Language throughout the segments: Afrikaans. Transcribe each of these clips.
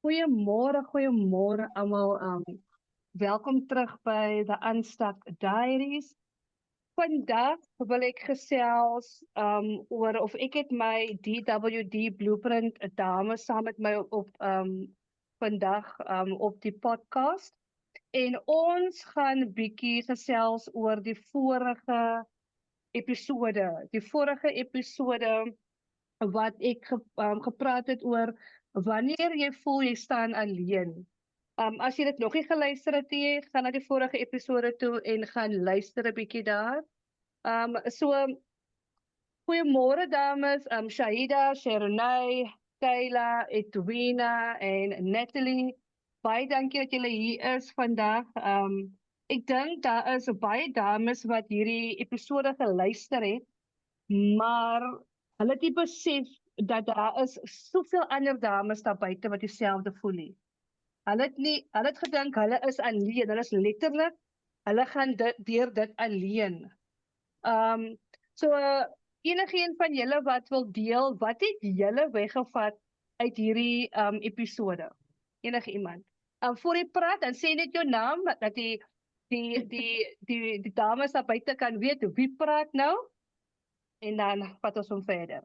Goeiemôre almal. Welkom terug by The Unstuck Diaries. Vandag wil ek gesels oor of ek het my DWD Blueprint 'n dame saam met my op vandag op die podcast. En ons gaan bietjie gesels oor die vorige episode. Die vorige episode wat ek gepraat het oor wanneer jy voel jy staan alleen. As jy dit nog nie geluister het nie, gaan na die vorige episode toe en gaan luister 'n bietjie daar. So goeiemôre dames, Shahida, Sharonay, Kayla, Edwina en Natalie. Baie dankie dat julle hier is vandag. Ek dink daar is baie dames wat hierdie episode geluister het, maar hulle het nie besef dat daar is soveel ander dames daar buite wat dieselfde voel nie. Hulle het gedink hulle is alleen, hulle is letterlik, hulle gaan deur dit alleen. So enigeen van julle wat wil deel, wat het julle weggevat uit hierdie episode? Enige iemand? Voor jy praat, dan sê net jou naam, dat die dames daar buite kan weet wie praat nou, en dan vat ons hom verder.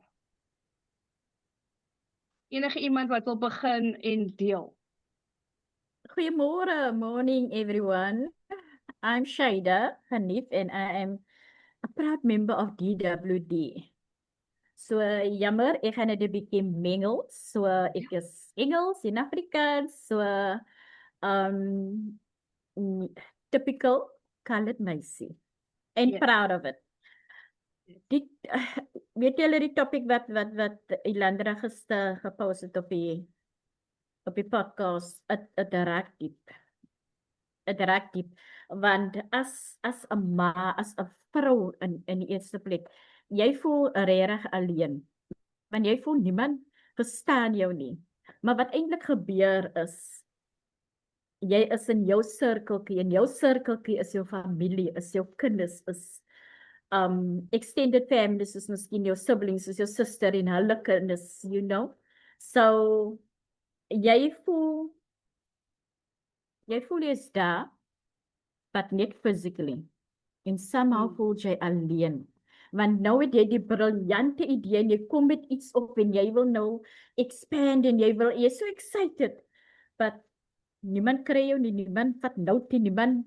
Enige iemand wat wil begin en deel? Goeiemorgen, morning everyone. I'm Shaida Hanif and I am a proud member of DWD. So jammer, ek gaan dit 'n bietjie mengel. So ek is Engels en Afrikaans. So typical colored meisie. And proud of it. Die weet julle die topic wat Ilandra gister gepost het op die podcast, het raak diep. Het raak diep. Want as 'n ma, as 'n vrou in die eerste plek, jy voel regtig alleen. Want jy voel niemand verstaan jou nie. Maar wat eintlik gebeur is, jy is in jou sirkeltjie, en jou sirkeltjie is jou familie, is jou kinders, is extended families, is miskien jou siblings, is jou suster en hulle kinders, you know. So jy voel jy is daar, but net physically. En somehow voel jy alleen. Want nou het jy die briljante idee en jy kom met iets op en jy wil nou expand en jy is so excited. But niemand kry jou nie, niemand vat note, niemand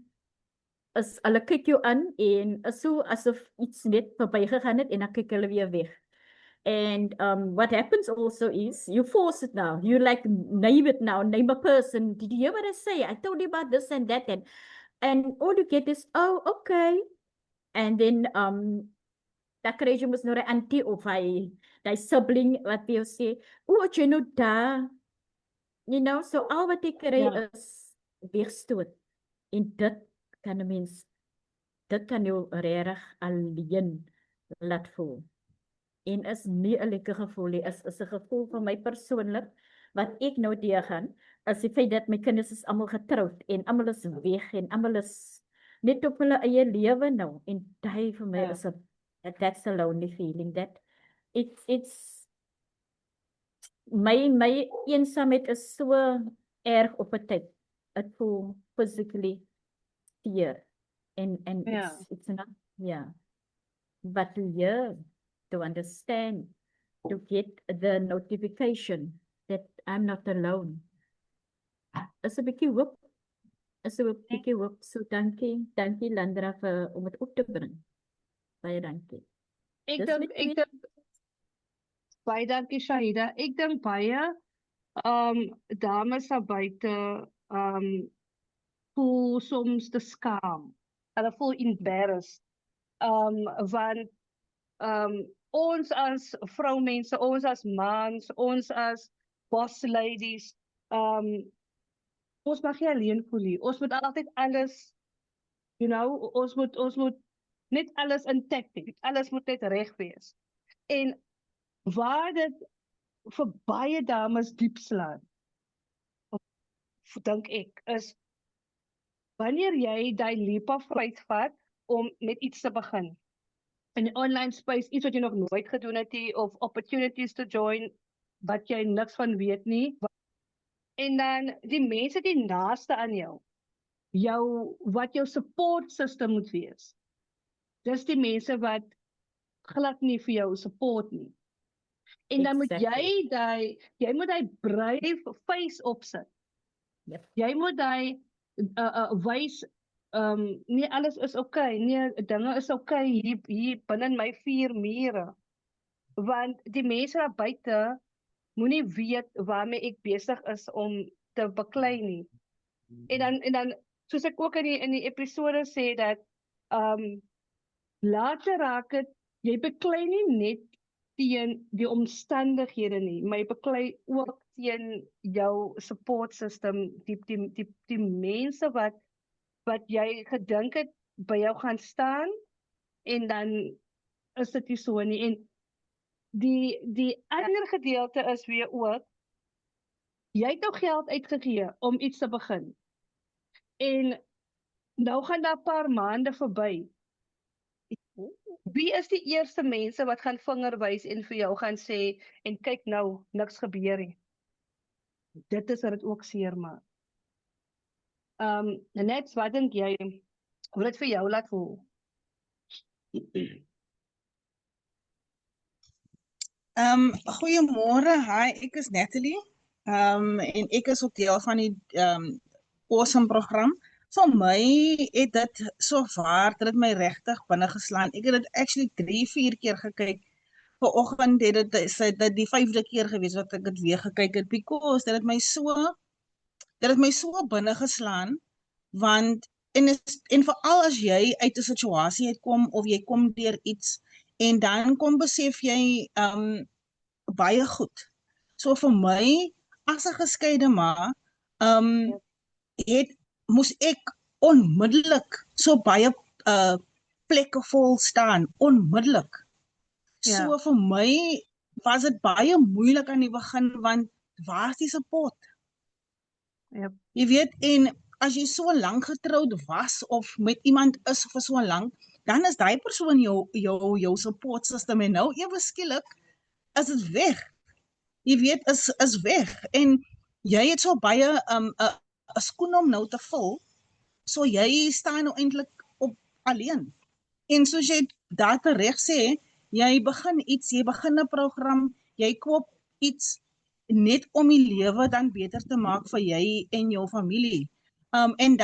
hulle kyk jou aan en is so asof iets net verby gegaan het en dan kyk hulle weer weg. And what happens also is, you force it now. You like name it now, name a person. Did you hear what I say? I told you about this and that. And all you get is, oh, okay. And then, dat krijg je nou een auntie of die sibling wat wil sê, oh, jy nou daar. You know, so al wat ek kry is wegstoot. En dit kan 'n mens, dit kan jou regtig alleen laat voel. En is nie 'n lekker gevoel nie, is 'n gevoel van my persoonlik, wat ek nou deurgaan, is die feit dat my kinders is almal getroud, en almal is weg, en almal is net op hulle eie lewe nou, en daai vir my is that's a lonely feeling, that it's my eensaamheid is so erg op 'n tyd, it voel physically fear, and it's not, but to understand, to get the notification that I'm not alone. Is 'n bietjie hoop. Is 'n bietjie hoop. So dankie Landra om dit op te bring. Baie dankie. Ek dink baie dankie Shahida. Ek dink baie dames daar buite voel soms te skaam. Hulle voel embarrassed. Want ons as vroumense, ons as mans, ons as boss ladies, ons mag nie alleen voel nie. Ons moet altyd alles, you know, ons moet net alles intact hê. Alles moet net reg wees. En waar dit vir baie dames diep slaan, dink ek, is wanneer jy die leap of faith vat om met iets te begin. In die online space, iets wat jy nog nooit gedoen het nie, of opportunities to join, wat jy niks van weet nie. En dan die mense die naaste aan jou, wat jou support system moet wees. Dis die mense wat glad nie vir jou support nie. En dan moet Exactly. jy moet hy brave face opsit. Yep. Jy moet hy wys nee, alles is okay, nee, dinge is okay hier binne my 4 mure. Want die mense daar buite moenie weet waarmee ek besig is om te beklei nie. En dan soos ek ook in die episode sê dat later raak dit jy beklei nie net teen die omstandighede nie, maar jy beklei ook teen jou support system, die mense wat jy gedink het by jou gaan staan en dan is dit nie so nie. En die ander gedeelte is weer ook jy het nou geld uitgegee om iets te begin. En nou gaan daar 'n paar maande verby. Wie is die eerste mense wat gaan vinger wys en vir jou gaan sê en kyk nou, niks gebeur nie. Dit is wat dit ook seer maak. Net wat dink jy hoe dit vir jou laat voel? Goeiemôre, hi, ek is Natalie. En ek is ook deel van die Awesome program. Vir my het dit so waar dat dit my regtig binne geslaan. Ek het dit actually 3-4 keer gekyk. Vanoggend het dit die 5de keer gewees wat ek dit weer gekyk het because dit het my so binne geslaan want en veral as jy uit 'n situasie uitkom of jy kom deur iets en dan kom besef jy baie goed. So vir my as 'n geskeide ma moes ek onmiddellik so baie plekke vol staan, onmiddellik. So vir my was dit baie moeilik aan die begin want waar is die support? Jy weet, en as jy so lank getroud was of met iemand is vir so lank, dan is daai persoon jou support system en nou ewe skielik is dit weg. Jy weet, is weg en jy het so baie 'n skoen om nou te vul. So jy staan nou eintlik op alleen. En soos jy daar reg sê, jy begin 'n program, jy koop iets net om die lewe dan beter te maak vir jy en jou familie. En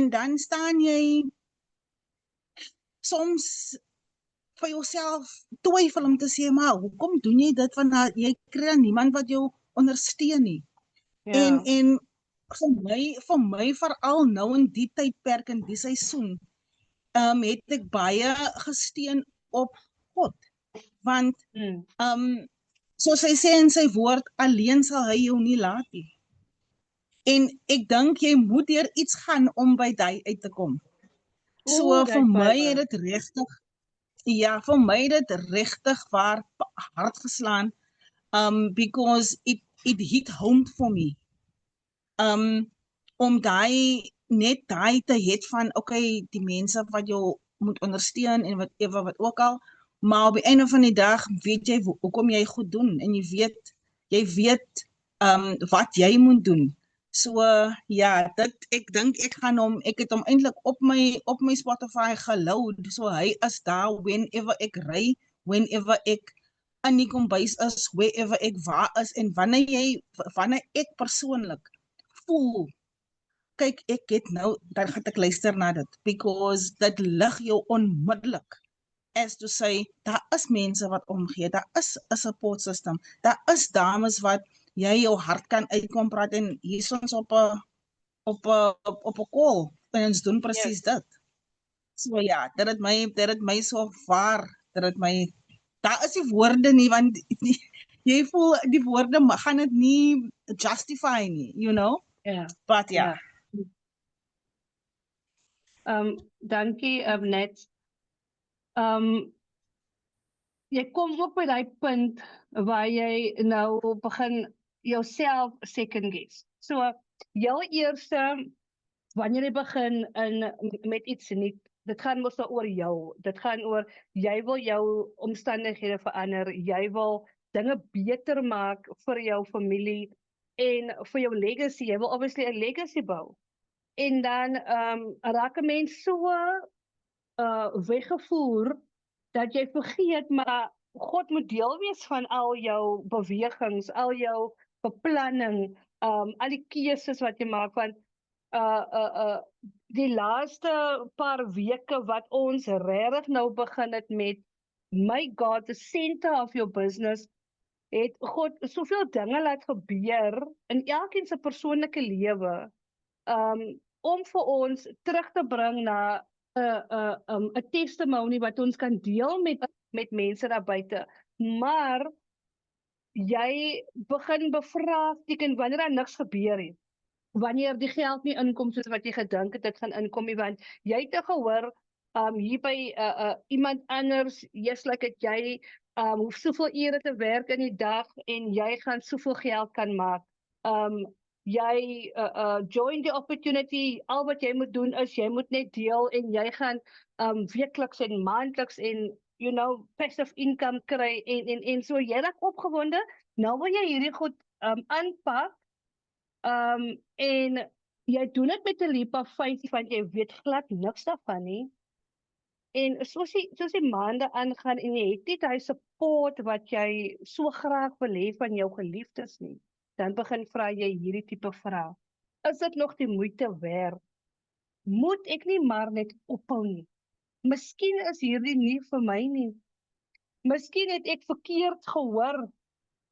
dan staan jy soms vir jouself twyfel om te sê, maar hoekom doen jy dit want jy kry dan niemand wat jou ondersteun nie. En vir my veral nou in die tydperk en die seisoen het ek baie gesteun op God. Want soos hy sê in sy woord, alleen sal hy jou nie laat nie. En ek dink jy moet deur iets gaan om by daai uit te kom. So vir my het dit regtig waar hard geslaan because it hit home for me. Om net daai te het van okay, die mense wat jou moet ondersteun en wat ook al, maar op die einde van die dag weet jy hoekom jy goed doen en jy weet wat jy moet doen. So ek dink ek het hom eintlik op my Spotify geload. So hy is daar whenever ek ry, whenever ek in die kombuis is, wherever ek waar is en wanneer ek persoonlik voel kyk ek het nou dan gaan ek luister na dit because dit lig jou onmiddellik as to say daar is mense wat omgee, daar is 'n support system, daar is dames wat jy jou hart kan uitkom praat en hier is ons op 'n call en ons doen presies dit. So dit het my so vaar, daar is die woorde nie want jy voel die woorde gaan dit nie justify nie, you know? But dankie Net. Jy kom ook by daai punt waar jy nou begin jouself second guess. So jou eerste wanneer jy begin met iets nuut, dit gaan mos oor jou. Dit gaan oor jy wil jou omstandighede verander, jy wil dinge beter maak vir jou familie. en vir jou legacy, jy wil obviously 'n legacy bou. En dan raak 'n mens so weggevoer dat jy vergeet, maar God moet deel wees van al jou bewegings, al jou beplanning, al die keuses wat jy maak, want die laaste paar weke wat ons regtig nou begin het met my God, the center of your business, het God soveel dinge laat gebeur in elkeen se persoonlike lewe, om vir ons terug te bring na 'n testimony wat ons kan deel met mense daar buite. Maar jy begin bevraagteken wanneer daar niks gebeur het. Wanneer die geld nie inkom soos wat jy gedink het dit gaan inkom nie, want jy het gehoor hier by iemand anders, jy's like dat jy hoef soveel ure te werk in die dag en jy gaan soveel geld kan maak. Jy join the opportunity, al wat jy moet doen is jy moet net deel en jy gaan weekliks en maandeliks en passive income kry en so jy raak opgewonde. Nou wil jy hierdie goed aanpak en jy doen dit met 'n leap of faith want jy weet glad niks daarvan nie. En soos die maande aangaan en jy het nie daai support wat jy so graag wil hê van jou geliefdes nie, dan begin vra jy hierdie tipe vrae. Is dit nog die moeite werd? Moet ek nie maar net ophou nie? Miskien is hierdie nie vir my nie. Miskien het ek verkeerd gehoor.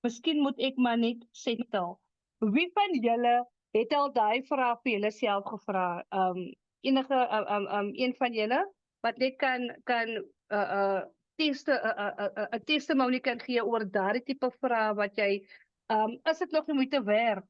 Miskien moet ek maar net settle. Wie van julle het al daai vraag vir julle self gevra? Enige een van julle wat net kan 'n testimony kan gee oor daardie tipe vrae wat jy is dit nog nie moeite werd?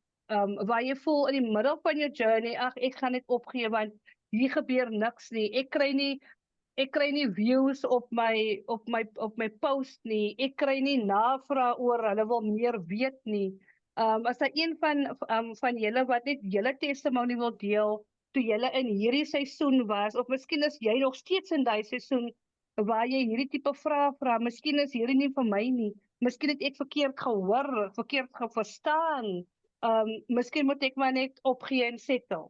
Waar jy voel in die middel van jou journey, ag ek gaan net opgee want hier gebeur niks nie. Ek kry nie views op my post nie. Ek kry nie navraag oor hulle wil meer weet nie. As daar een van julle wat net julle testimony wil deel toe julle in hierdie seisoen was, of miskien is jy nog steeds in daai seisoen waar jy hierdie tipe vrae vra, miskien is hierdie nie vir my nie. Miskien het ek verkeerd gehoor, verkeerd verstaan. Miskien moet ek maar net opgee en settle.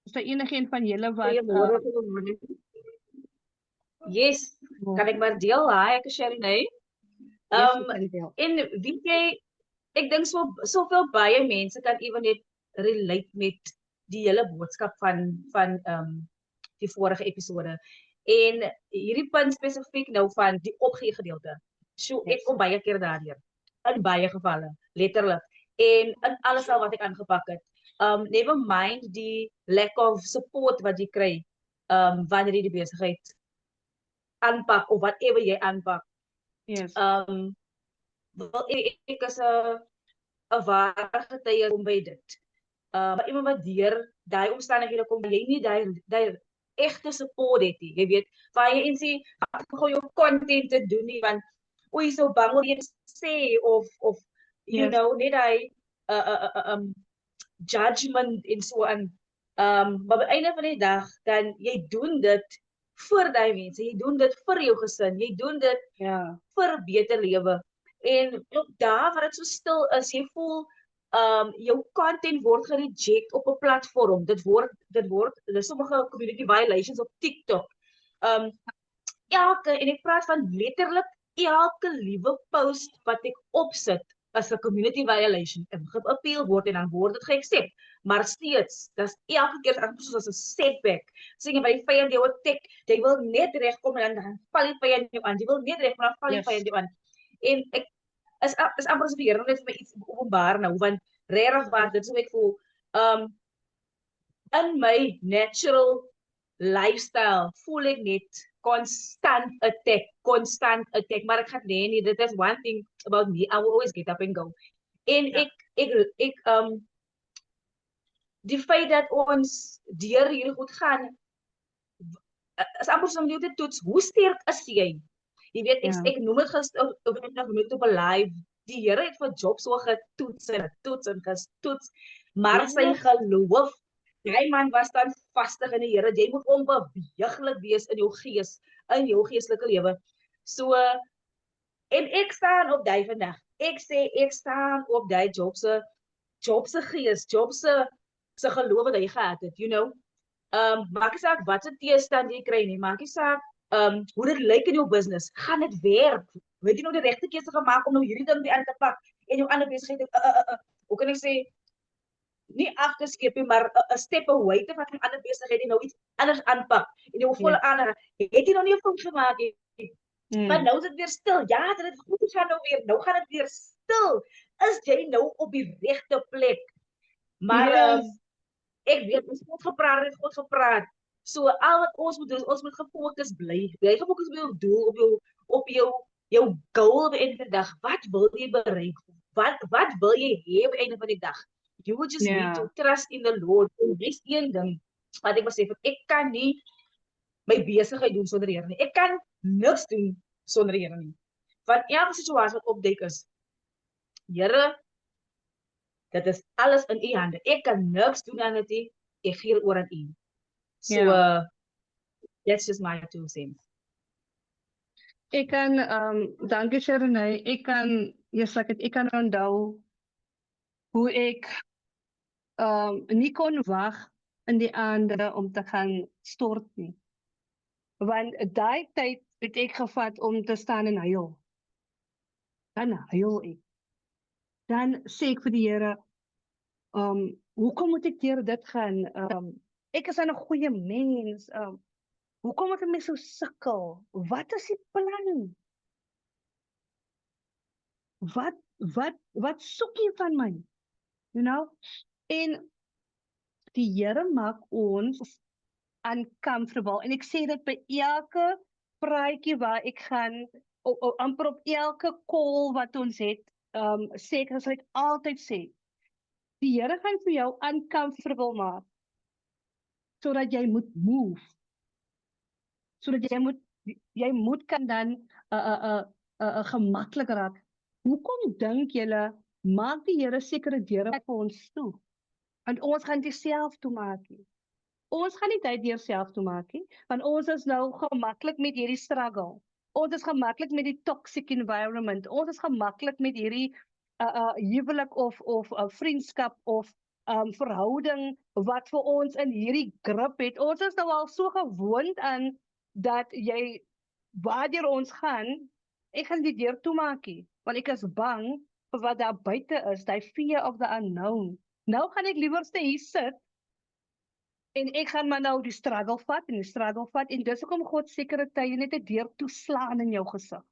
Is daar enigeen van julle wat Goeiemôre. Yes, kan ek maar deel? Hi, ek is Sherry. En weet jy, ek dink soveel baie mense kan ewen net relate met die hele boodskap van die vorige episode. En hierdie punt spesifiek nou van die opgee gedeelte. So ek kom baie keer daardeur. In baie gevalle, letterlik. En in alles al wat ek aangepak het. Never mind die lack of support wat jy kry wanneer jy die besigheid aanpak of whatever jy aanpak. Yes. Wel, ek is 'n ware getuie om by dit. Maar iemand wat deur daai omstandighede kom, jy nie daai egte support het nie. Jy weet, waar jy sê, gaan jou content te doen nie, want o, jy so bang om iets sê of you know, net daai judgment en so aan. Maar by einde van die dag, dan jy doen dit vir daai mense, jy doen dit vir jou gesin, jy doen dit vir 'n beter lewe. En ook daar waar dit so stil is, jy voel jou content word gereject op 'n platform. Dit word sommige community violations op TikTok. En ek praat van letterlik elke liewe post wat ek opsit as 'n community violation en geappeal word en dan word dit geaccept. Maar steeds, dis elke keer soos 'n setback. Sien jy by die vyand jou attack, jy wil net regkom en dan val die vyand jou aan. Jy wil net regkom en dan val die vyand jou aan. En ek is amper so weer net vir my iets openbaar nou, want regtig waar dit so ek voel in my natural lifestyle voel ek net constant attack, maar ek gaan nee, dit is one thing about me, I will always get up and go. En ek die feit dat ons deur hierdie goed gaan, is amper so om jou te toets, hoe sterk is jy? Jy weet, ek noem het gister op 'n live, die Here het vir Job so getoets en gestoets, maar sy geloof, die man was dan vastig in die Here, jy moet onbeweeglik wees in jou geestelike lewe. So, en ek staan op die vandag, ek sê ek staan op daai job se gees, job se geloof wat hy gehad het, you know. Maak nie saak wat se teestand jy kry nie, maak nie saak hoe dit lyk in jou business, gaan dit werk. Weet jy nou die regte keuse gemaak om nou hierdie ding weer aan te pak en jou ander besigheid hoe kan ek sê nie af te skep nie, maar 'n step away te vat van ander besigheid en nou iets anders aanpak en jou volle aanraak. Het jy nog nie 'n fout gemaak nie? Maar nou is dit weer stil. Ja, dit het goed gegaan nou weer. Nou gaan dit weer stil. Is jy nou op die regte plek? Maar ek weet ons het God gepraat. So al wat ons moet doen, is ons moet gefokus bly. Bly gefokus op jou doel, op jou goal op die einde van die dag. Wat wil jy bereik? Wat wil jy hê op die einde van die dag? You will just need to trust in the Lord. En dis een ding wat ek besef, ek kan nie my besigheid doen sonder die Here nie. Ek kan niks doen sonder die Here nie. Want elke situasie wat opduik is, Here, dit is alles in u hande. Ek kan niks doen aan dit nie. Ek gee oor aan u. So that's just my 2 cents. Ek kan, dankie Sharonay, ek kan onthou hoe ek nie kon wag in die aande om te gaan stort nie. Want daai tyd het ek gevat om te staan en huil. Dan huil ek. Dan sê ek vir die Here, hoekom moet ek deur dit gaan? Ek is 'n goeie mens. Hoekom moet ek my so sukkel? Wat is die plan? Wat soek jy van my? You know? En die Here maak ons uncomfortable. En ek sê dit by elke praatjie waar ek gaan, amper op elke call wat ons het, sê ek, as ek altyd sê, die Here gaan vir jou uncomfortable maak, sodat jy moet move. Sodat jy moet kan dan gemaklik raak. Hoekom dink julle, maak die Here sekere deure vir ons toe? Want ons gaan dit self toemaak nie. Ons gaan nie dit deur self toemaak nie, want ons is nou gemaklik met hierdie struggle. Ons is gemaklik met die toxic environment. Ons is gemaklik met hierdie huwelik of vriendskap of verhouding wat vir ons in hierdie grip het. Ons is nou al so gewoond aan dat jy, waardeur ons gaan, ek gaan die deur toemaak nie, want ek is bang vir wat daar buite is, die fear of the unknown. Nou gaan ek liewerste hier sit, en ek gaan maar nou die struggle vat, en dis hoekom God sekere tye net 'n deur toeslaan in jou gesig.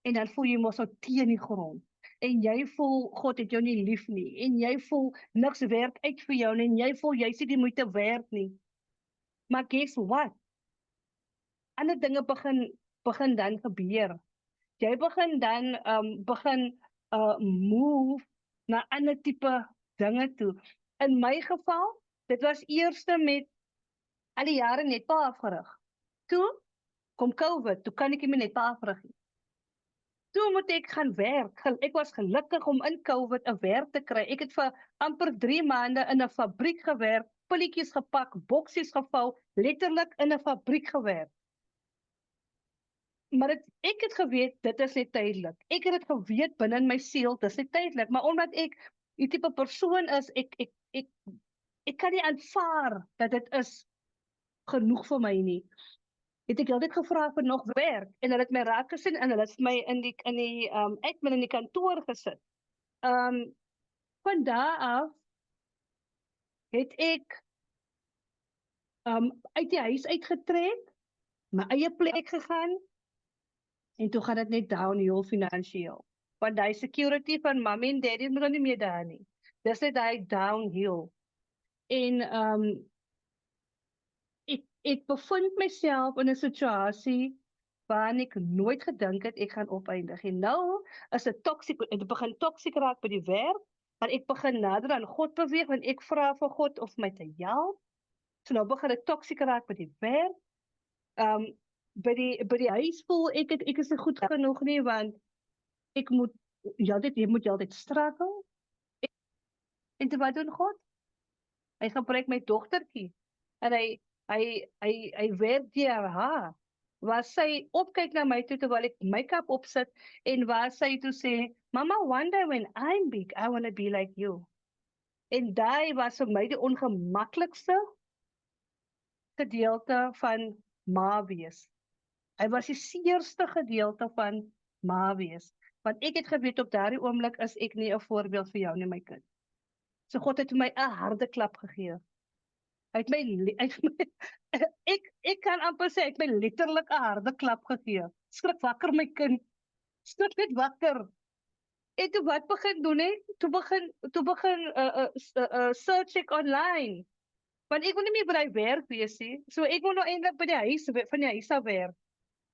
En dan voel jy mos so teen die grond. En jy voel, God het jou nie lief nie, en jy voel, niks werk uit vir jou nie, en jy voel, jy sê die moeite werd nie. Maar guess what? Ander dinge begin dan gebeur. Jy begin dan, move na ander tipe dinge toe. In my geval, dit was eerste met al die jare netpaal afgerig. Toe kom COVID, toe kan ek nie meer netpaal afrig nie. Toe moet ek gaan werk. Ek was gelukkig om in COVID 'n werk te kry. Ek het vir amper 3 maande in 'n fabriek gewerk, pilletjies gepak, boksies gevou, letterlik in 'n fabriek gewerk. Maar ek het geweet, dit is net tydelik. Ek het dit geweet binne in my siel, dit is net tydelik. Maar omdat ek die tipe persoon is, ek kan nie aanvaar dat dit is genoeg vir my nie. Het ek altyd gevra vir nog werk, en hulle het my raak gesien, en hulle het my in die admin in die kantoor gesit. Van daar af het ek uit die huis uitgetrek, my eie plek gegaan, en toe gaan dit net downhill finansiëel. Want die security van mommy en daddy is nog nie meer daar nie. Dis net die downhill. En ek bevind myself in 'n situasie waarin ek nooit gedink het ek gaan opeindig. En nou is dit toksiek, dit begin toksiek raak by die werk, maar ek begin nader aan God beweeg, want ek vra vir God of my te help. So nou begin dit toksiek raak by die werk. By die huis voel ek is nie goed genoeg nie, want jy moet altyd struggle. En toe wat doen God? Hy gebruik my dogtertjie, en hy werk deur haar. waar sy opkyk na my toe terwyl ek make-up opsit en waar sy toe sê, "Mama, one day when I'm big, I want to be like you." En daai was vir my die ongemaklikste gedeelte van ma wees. Hy was die seerste gedeelte van ma wees. Want ek het geweet op daardie oomblik is ek nie 'n voorbeeld vir jou nie, my kind. So God het vir my 'n harde klap gegee. Hy het my, ek kan amper sê, hy het my letterlik 'n harde klap gegee. Skrik wakker my kind. Skrik net wakker. En toe wat begin doen hè? Toe begin search ek online. Want ek wil nie meer by die werk wees nie. So ek wil nou eintlik by die huis van die huis af werk.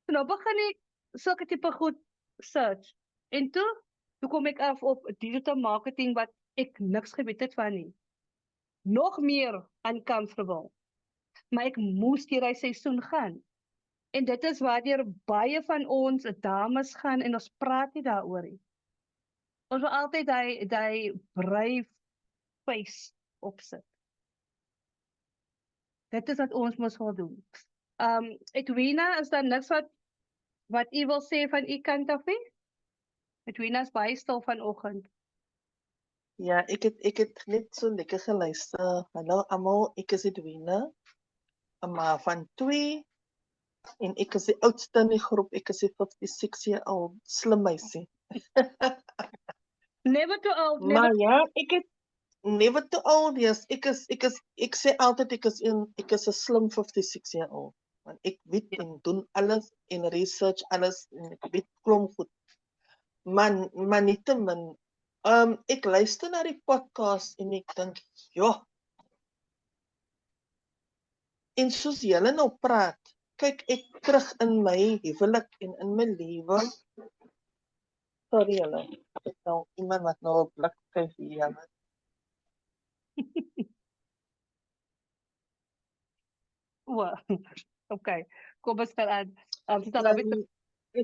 So nou begin ek sulke tipe goed search. En toe kom ek af op digital marketing wat ek niks geweet het van nie. Nog meer uncomfortable. Maar ek moes deur hy seisoen gaan. En dit is waardeur baie van ons dames gaan en ons praat nie daaroor nie. Ons wil altyd die brave face opsit. Dit is wat ons mos wil doen. Edwina, is daar niks wat u wil sê van u kant af nie? Edwina is baie stil vanoggend. Ja, ek het net so lekker geluister. Hallo almal, ek is Edwina. 'n ma van 2 en ek is die oudste in die groep. Ek is die 56-jaar-oud slim meisie. Never too old, never. Maar ja, ek het never too old, yes. Ek sê altyd ek is 'n slim 56-jaar-old. Want ek weet en doen alles en research alles en ek weet klomp goed. Maar nietemin, ek luister na die podcast en ek dink, ja. En soos julle nou praat, kyk ek terug in my huwelik en in my lewe. Sorry julle, ek nou iemand wat nou 'n blik kyk hier julle. Okay, kom ons stel aan. Stel Ek dan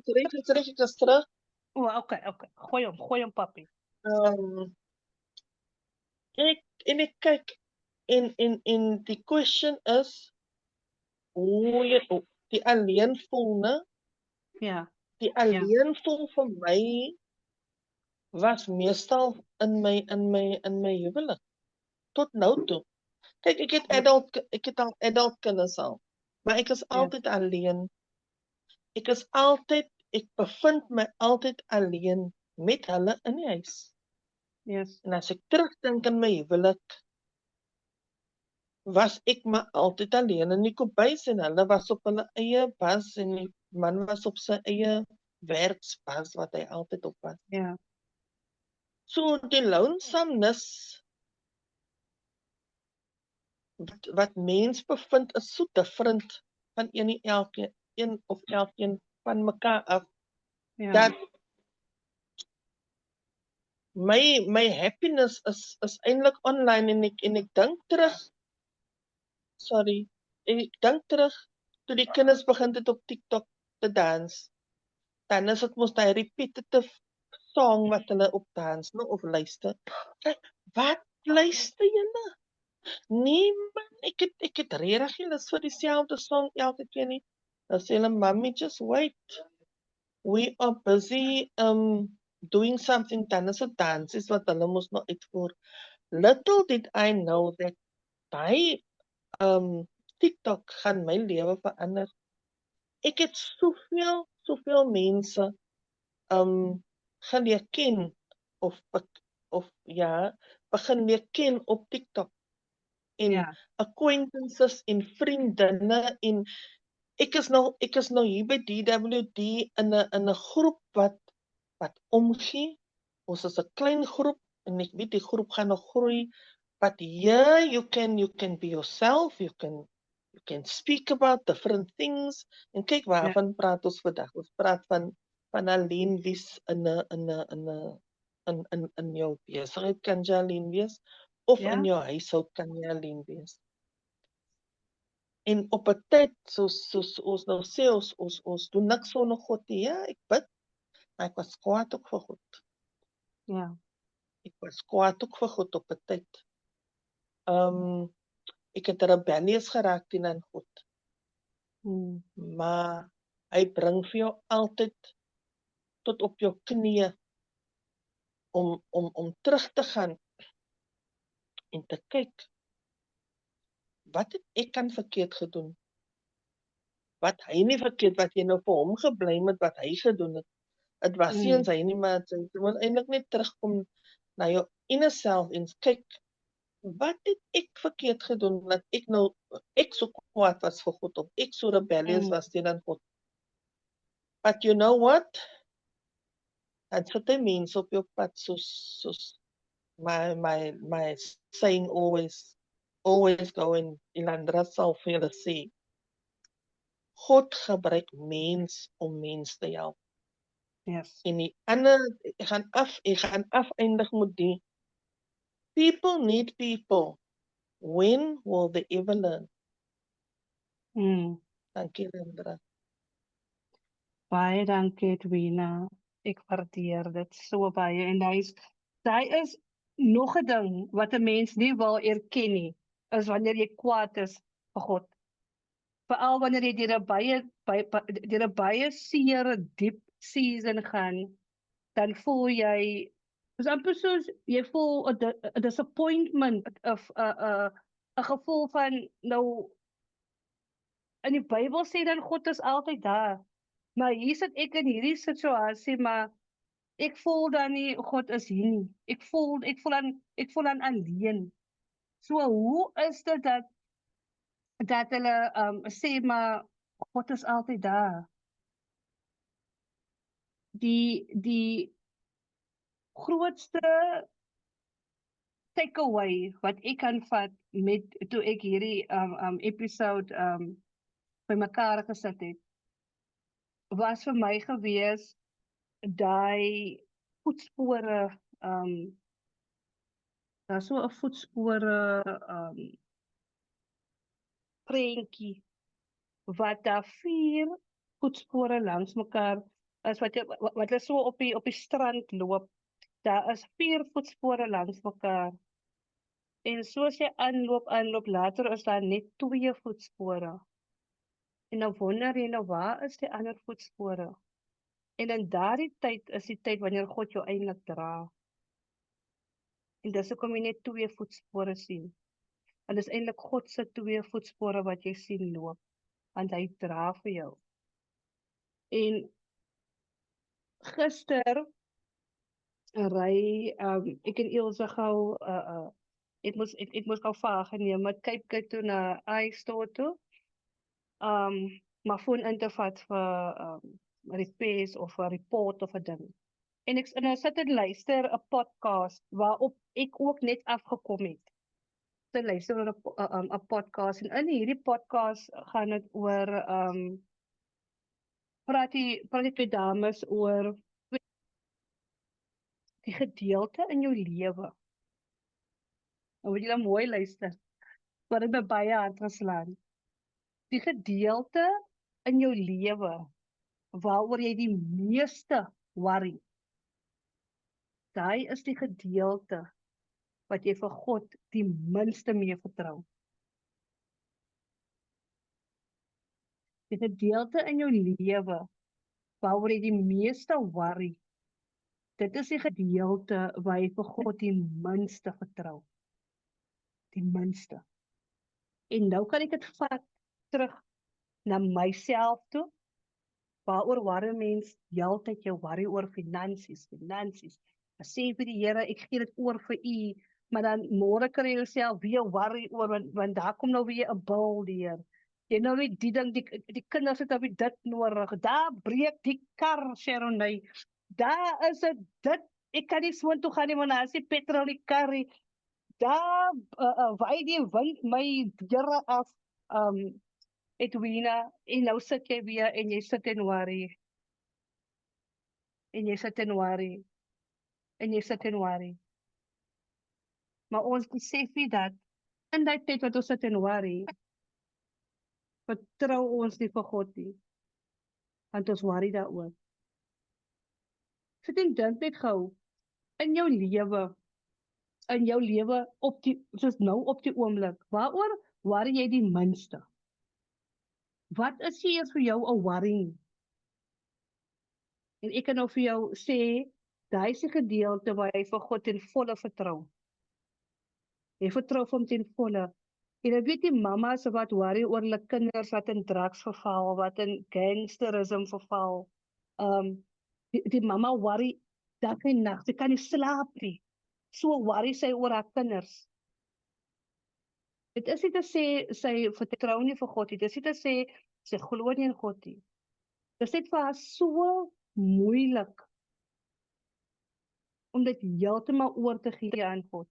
terug, ek is terug. okay. Gooi hom papi. Ek kyk en die question is hoe jy die alleen voel, né? Ja. Die alleen voel vir my was meestal in my huwelik tot nou toe. Kyk, ek het al adult kinders al, maar ek is altyd alleen. Ek bevind my altyd alleen met hulle in die huis. Yes. En as ek terugdink in my huwelik, was ek maar altyd alleen in die kombuis en hulle was op hulle eie bas en die man was op sy eie werksbas wat hy altyd op was. Ja. So die lonesomeness wat mens bevind is so different van een of elkeen van mekaar af. Ja. Dat my happiness is eintlik online en ek dink terug. Sorry. Ek dink terug toe die kinders begin het op TikTok te dans. Dan is dit mos daai repetitive song wat hulle op dans, no, of luister. Wat luister julle? Nee man, ek het regtig nie lus vir dieselfde song elke keer nie. Dan sê hulle, "Mommy, just wait. We are busy doing something." Dan is dit dansies wat hulle mos nou uitvoer. Little did I know that by TikTok gaan my lewe verander. Ek het soveel mense gaan leer ken of begin leer ken op TikTok. En acquaintances en vriendinne en ek is nou hier by DWD in 'n groep wat omgee. Ons is 'n klein groep en ek weet die groep gaan nog groei. But here you can be yourself, you can speak about different things. En kyk waarvan praat ons vandag. Ons praat van alleen wees in jou besigheid kan jy alleen wees of in jou huishoud kan jy alleen wees. En op 'n tyd soos ons nou sê ons doen niks sonder God nie. Ja, ek bid. Maar ek was kwaad ook vir God. Ja. Ek was kwaad ook vir God op 'n tyd. Ek het rebellious geraak teen God. Maar Hy bring vir jou altyd tot op jou knieë om terug te gaan en te kyk, wat het ek aan verkeerd gedoen? Wat hy nie verkeerd, wat jy nou vir hom geblame het, wat hy gedoen het. Het was nie eens hy nie, maar jy moet eintlik net terugkom na jou inner self en kyk, wat het ek verkeerd gedoen, dat ek so kwaad was vir God, of ek so rebellious was teenoor God. But you know what? Dan sit hy mense op jou pad, soos my saying always go in Ilandra sal vir julle sê, God gebruik mens om mens te help. Yes. En die ander, ek gaan afeindig met die, people need people. When will they ever learn? Dankie, Ilandra. Baie dankie, Edwina. Ek waardeer dit so baie. En daar is nog 'n ding wat 'n mens nie wil erken nie, is wanneer jy kwaad is vir God. Veral wanneer jy deur 'n baie seer, diep season gaan, dan voel jy, is amper soos, jy voel 'n disappointment, of 'n gevoel van, nou, in die Bybel sê dan God is altyd daar. Maar hier sit ek in hierdie situasie, maar ek voel dan nie God is hier nie. Ek voel dan alleen. So hoe is dit dat hulle sê maar God is altyd daar? Die grootste takeaway wat ek kan vat met toe ek hierdie episode bymekaar gesit het, was vir my gewees daai voetspore, daar so 'n voetspore prentjie wat daar 4 voetspore langs mekaar is, wat hulle so op die strand loop. Daar is 4 voetspore langs mekaar. En soos jy aanloop, later is daar net 2 voetspore. En dan wonder jy nou, waar is die ander voetspore? En in daardie tyd is die tyd wanneer God jou eintlik dra. En dis hoekom jy net 2 voetspore sien. En dis eintlik God se 2 voetspore wat jy sien loop, want hy dra vir jou. En gister ry ek en Ilse gou ek moes gou vaar geneem met kyk toe na iStore toe. Maar foon in te vat vir repairs of 'n report of 'n ding. En ek nou sit en luister 'n podcast waarop ek ook net afgekom het. Te luister na 'n podcast, en in hierdie podcast gaan dit oor praat die 2 dames oor die gedeelte in jou lewe. Nou moet jy dan mooi luister, wat het my baie hard geslaan. Die gedeelte in jou lewe waaroor jy die meeste worry, daai is die gedeelte wat jy vir God die minste mee vertrou. Die gedeelte in jou lewe waaroor jy die meeste worry, dit is die gedeelte waar jy vir God die minste vertrou. Die minste. En nou kan ek dit vat terug na myself toe, waaroor worry mens heeltyd jou worry oor finansies. Dan sê vir die Here, ek gee dit oor vir u, maar dan môre kan jy jouself weer worry oor, want daar kom nou weer 'n bil deur. Jy nou nie die ding, die kinders het op dit nodig, daar breek die kar, Sharonay, daar is dit, ek kan nie so toe gaan nie, want daar is die petrol die kar, daar waai die wind my Here af, Edwina, en nou sit jy weer, en jy sit en worry, en jy sit en worry, en jy sit en worry. Maar ons besef nie dat, in die tyd wat ons sit en worry, vertrou ons nie vir God nie, want ons worry daaroor. Sit en dink net gou, in jou lewe, soos nou op die oomblik, waaroor worry jy die minste? Wat is hier vir jou 'n worry? En ek kan nou vir jou sê, daai is die gedeelte waar jy vir God ten volle vertrou. Jy vertrou hom ten volle. En dan weet die mamas wat worry oor hulle kinders wat in drugs verval, wat in gangsterisme verval. Die mamma worry dag en nag, sy kan nie slaap nie. So worry sy oor haar kinders. Dit is nie te sê sy vertrou nie vir God nie. Dit is nie te sê sy glo nie in God nie. Dit is net vir haar so moeilik om dit heeltemal oor te gee aan God.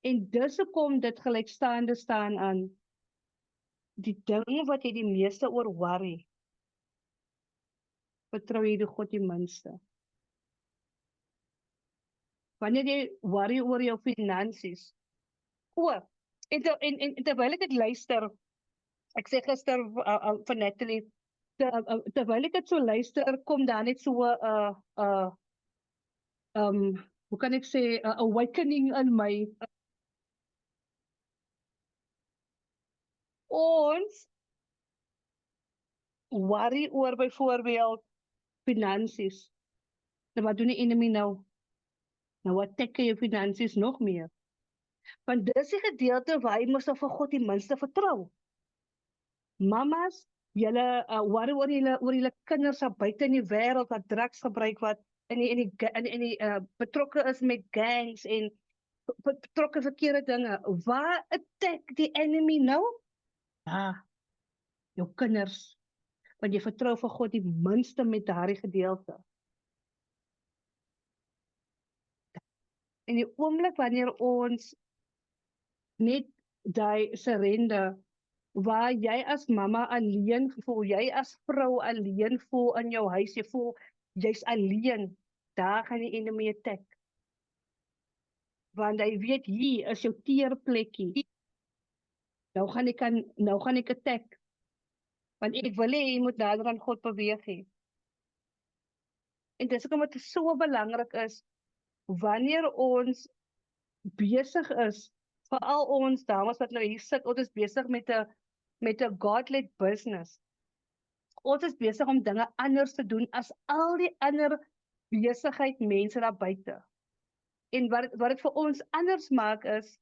En dis hoekom dit gelykstaande staan aan die ding wat jy die meeste oor worry. Vertrou jy die God die minste. Wanneer jy worry oor jou finansies. En terwyl ek dit luister, ek sê gister vir Natalie, terwyl ek dit so luister, kom daar net so hoe kan ek sê, awakening in my. Ons worry oor byvoorbeeld finansies. Nou wat doen die enemy nou? Nou attack jy jou finansies nog meer. Want dis die gedeelte waar jy mos nou vir God die minste vertrou. Mamas, julle worry oor julle kinders wat buite in die wêreld wat drugs gebruik, wat in die betrokke is met gangs en betrokke verkeerde dinge. Waar attack die enemy nou? Ja, jou kinders. Want jy vertrou vir God die minste met daardie gedeelte. En die oomblik wanneer ons net die surrender, waar jy as mamma alleen voel, jy as vrou alleen voel in jou huis, jy voel jy's alleen, daar gaan die enemy attack. Want hy weet hier is jou teerplekkie. Nou gaan ek attack. Want ek wil hê jy moet nader aan God beweeg hê. En dis hoekom dit so belangrik is, wanneer ons besig is, veral ons dames wat nou hier sit, ons is besig met 'n God-led business. Ons is besig om dinge anders te doen as al die ander besigheid mense daar buite. En wat dit vir ons anders maak is,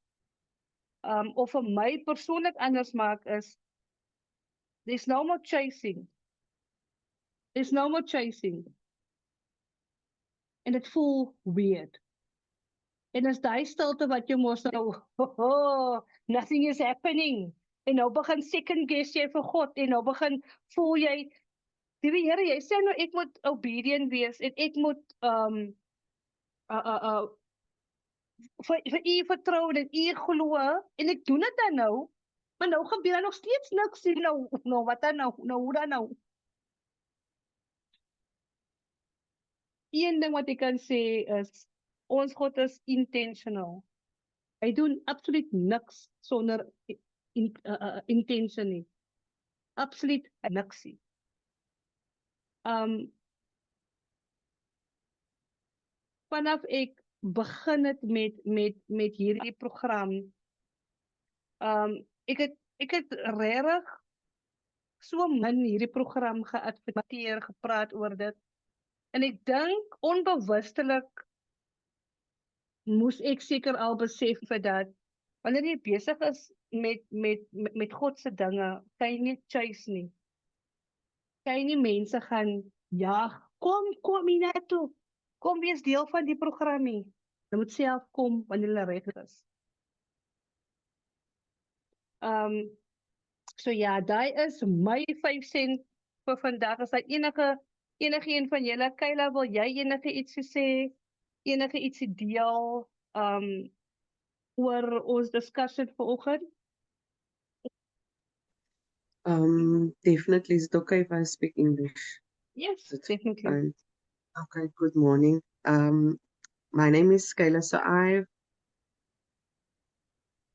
of vir my persoonlik anders maak is, there's no more chasing. There's no more chasing. En dit voel weird. En as die stilte wat jy mos nou, nothing is happening. En nou begin second guess jy vir God, en nou begin voel jy, die Here, jy sê nou ek moet obedient wees, en ek moet vir u vertrou en u glo, en ek doen dit dan nou, maar nou gebeur daar nog steeds niks, nou wat dan nou, hoe dan nou? Een ding wat ek kan sê is, ons God is intentional. Hy doen absoluut niks sonder intention nie. Absoluut niks nie. Vanaf ek begin het met hierdie program, ek het regtig so min hierdie program geadverteer, gepraat oor dit. En ek dink onbewustelik moes ek seker al besef vir dat wanneer jy besig is met God se dinge, kan jy nie chase nie. Kan jy nie mense gaan jaag, kom hier na toe. Kom wees deel van die program nie. Jy moet self kom wanneer hulle reg is. So ja, daai is my 5 sent vir vandag. As daar enige een van julle, Kayla, wil jy enige ietsie sê, enige ietsie deel oor ons discussie vanoggend? Definitely. Is it okay if I speak English? Yes, That's definitely. fine. Okay, good morning. My name is Kayla. So I've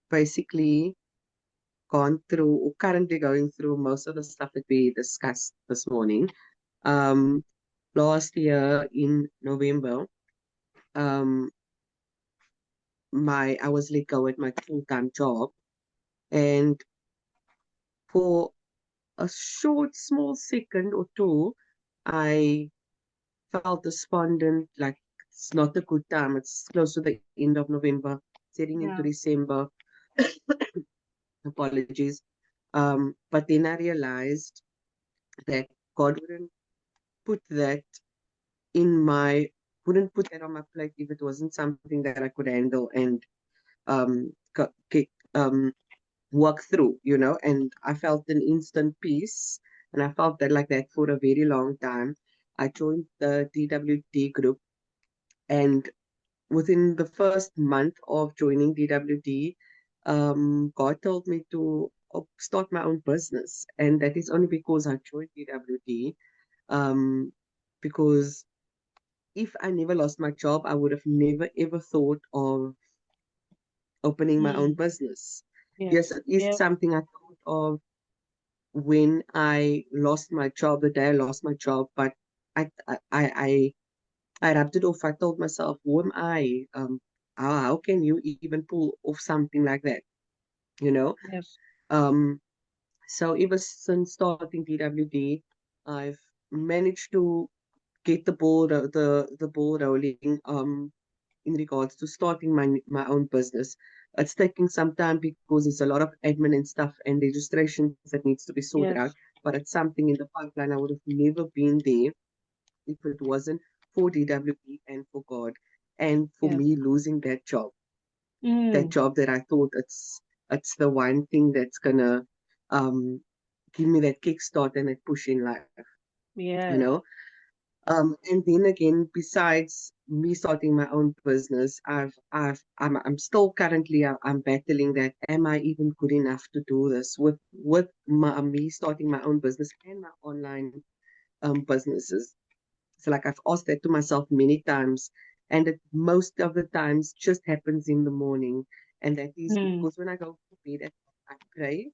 basically gone through, or currently going through, most of the stuff that we discussed this morning. Last year in November, I was let go at my full-time job, and for a short, small second or two, I felt despondent, like it's not a good time. It's close to the end of November, heading into Yeah. December. Apologies. But then I realized that God put that wouldn't put that on my plate if it wasn't something that I could handle and um work through, and I felt an instant peace, and I felt that like that for a very long time. I joined the DWD group, and within the first month of joining DWD, God told me to start my own business, and that is only because I joined DWD. Because if I never lost my job, I would have never ever thought of opening my own business. Yes, Yes. it is Yeah. something I thought of when I lost my job, the day I lost my job, but I I I I I rubbed it off. I told myself, who am I? How can you even pull off something like that? You know? Yes. Um, so ever since starting DWD, I've managed to get the ball rolling in regards to starting my own business. It's taking some time because there's a lot of admin and stuff and registrations that needs to be sorted out. Yes. But it's something in the pipeline. I would have never been there if it wasn't for DWP and for God and for Yes. me losing that job. That Mm. job that I thought it's the one thing that's gonna um give me that kickstart and that push in life, you Yes. know. And then again, besides me starting my own business, I'm still currently I'm battling that. Am I even good enough to do this with me starting my own business and my online businesses? So like I've asked that to myself many times, and it most of the times just happens in the morning, and that is Mm. because when I go to bed, I pray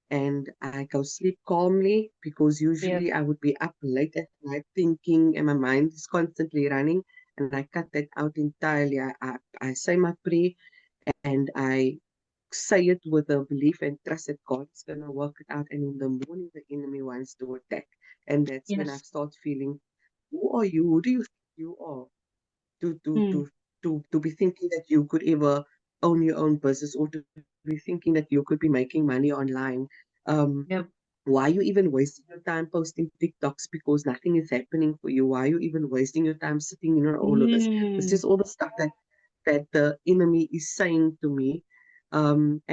and I go sleep calmly because Yes. usually I would be up late at night thinking and my mind is constantly running and I cut that out entirely. I say my prayer and I say it with a belief and trust that God's gonna work it out, and in the morning the enemy wants to attack. And that's when I Yes. start feeling, who are you? Who do you think you are? To to Mm. to to be thinking that you could ever own your own business or to be thinking that you could be making money online. Um, Yep. why are you even wasting your time posting TikToks because nothing is happening for you? Why are you even wasting your time sitting in on all of this? It's Mm. just all the stuff that the enemy is saying to me. And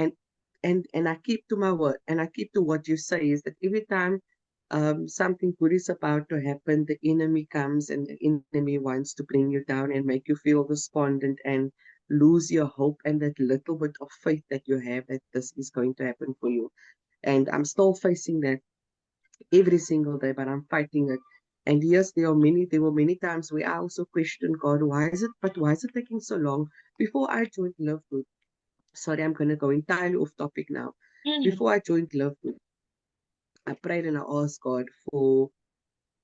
and I keep to my word and I keep to what you say is that every time something good is about to happen, the enemy comes and the enemy wants to bring you down and make you feel despondent and lose your hope and that little bit of faith that you have that this is going to happen for you. And I'm still facing that every single day, but I'm fighting it. And yes, there were many times where I also questioned God, why is it taking so long? Before I joined Love Good, sorry, I'm gonna go entirely off topic now. Mm. Before I joined Love Good, I prayed and I asked God for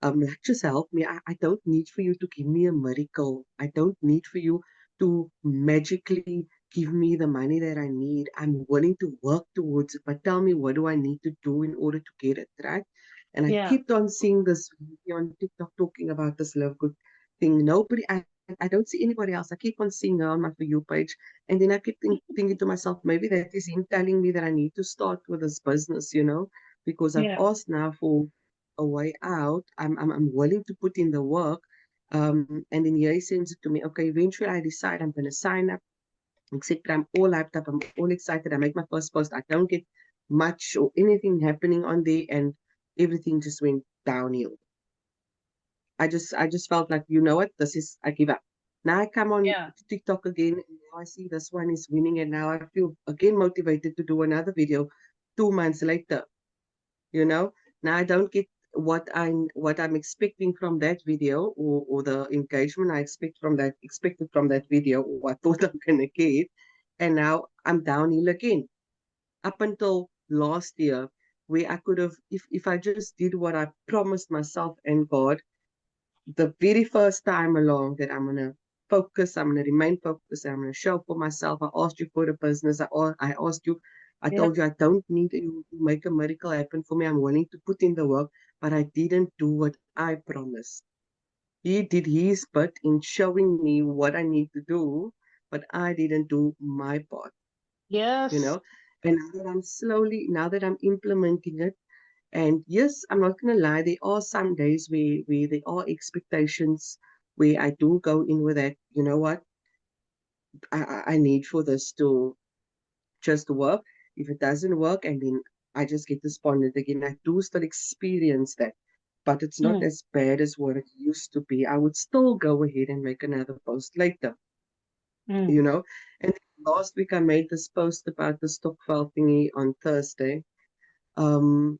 like just help me. I don't need for you to give me a miracle. I don't need for you to magically give me the money that I need. I'm willing to work towards it, but tell me what do I need to do in order to get it right? And I Yeah. kept on seeing this video on TikTok talking about this Love Good thing. I don't see anybody else. I keep on seeing her on my For You page. And then I keep thinking to myself, maybe that is him telling me that I need to start with this business, because I've Yeah. asked now for a way out. I'm willing to put in the work. And then he sends it to me. Okay, eventually I decide I'm gonna sign up, etc. I'm all hyped up, I'm all excited. I make my first post. I don't get much or anything happening on there and everything just went downhill. I just felt like, you know what, this is I give up. Now I come on Yeah. TikTok again and now I see this one is winning and now I feel again motivated to do another video 2 months later. you know Now I don't get what I'm expecting from that video or the engagement I expected from that video or I thought I'm gonna get, and now I'm downhill again. Up until last year, where I could have, if I just did what I promised myself and God the very first time along, that I'm gonna focus, I'm gonna remain focused, I'm gonna show up for myself. I asked you for the business, I asked you I Yeah. told you I don't need you to make a miracle happen for me. I'm willing to put in the work, but I didn't do what I promised. He did his part in showing me what I need to do, but I didn't do my part, you Yes. know. And now that I'm implementing it, and yes, I'm not gonna lie, there are some days where there are expectations where I do go in with that, you know what, I need for this to just work. If it doesn't work, and then I just get despondent again. I do still experience that, but it's not Mm. as bad as what it used to be. I would still go ahead and make another post later, Mm. you know. And last week I made this post about the stokvel thingy on Thursday. Um,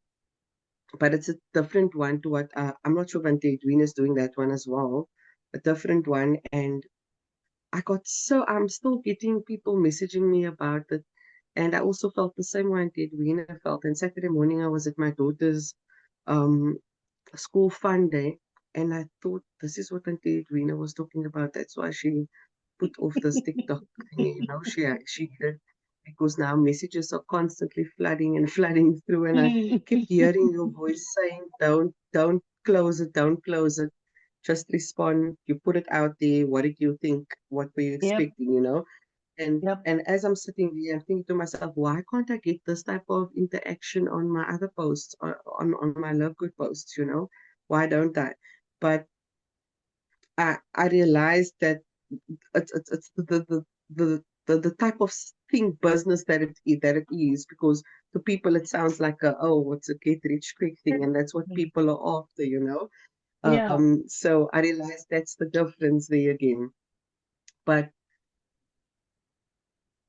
but it's a different one to what I'm not sure if Auntie Edwina is doing that one as well. A different one, and I'm still getting people messaging me about it. And I also felt the same way Auntie Edwina felt. And Saturday morning I was at my daughter's um school fun day, and I thought this is what Auntie Edwina was talking about. That's why she put off this TikTok thing, she did, because now messages are constantly flooding and flooding through, and I keep hearing your voice saying, don't close it, don't close it. Just respond. You put it out there. What did you think? What were you Yep. expecting? And Yep. and as I'm sitting there, I'm thinking to myself, why can't I get this type of interaction on my other posts, on my Love Good posts? Why don't I? But I realized that it's the type of thing business that it is, because to people it sounds like it's a get rich quick thing, and that's what people are after. Yeah. So I realized that's the difference there again. But